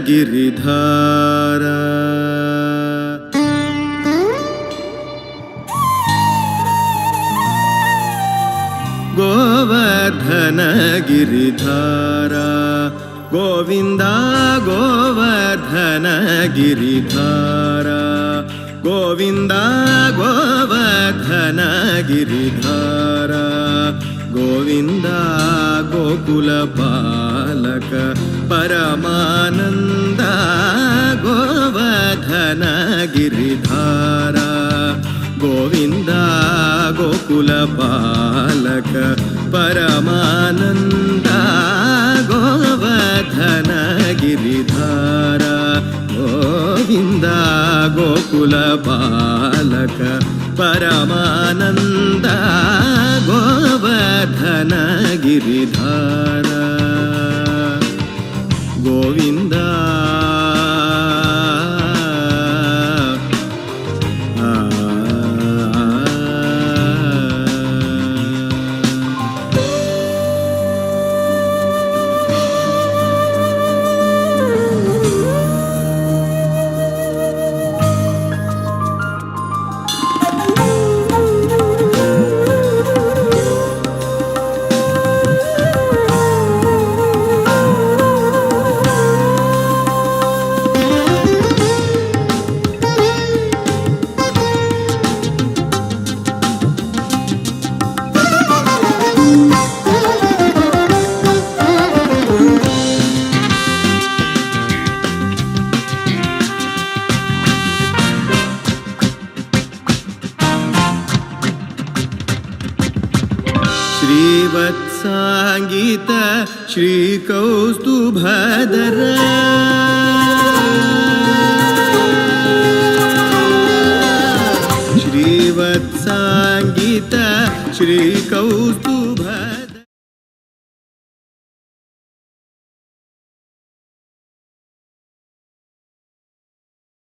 ಗಿರಿಧಾರ. ಗೋವರ್ಧನ ಗಿರಿಧಾರ ಗೋವಿಂದ ಗೋವರ್ಧನ ಗಿರಿಧಾರ ಗೋವಿಂದ ಗೋವರ್ಧನ ಗಿರಿಧಾರ ಗೋವಿಂದ ಗೋಕುಲ ಬಾಲಕ ಪರಮಾನಂದ ಗೋವರ್ಧನ ಗಿರಿಧಾರ ಗೋವಿಂದ ಗೋಕುಲ ಬಾಲಕ ಪರಮಾನಂದ ಗೋವರ್ಧನ ಗಿರಿಧಾರ ಗೋವಿಂದ ಗೋಕುಲ ಬಾಲಕ ಪರಮಾನಂದ ಗೋವರ್ಧನ ಗಿರಿಧಾರ ಗೋವಿಂದ. श्रीवत्साङ्गित श्रीकौस्तुभधर श्रीवत्साङ्गित श्रीकौस्तुभधर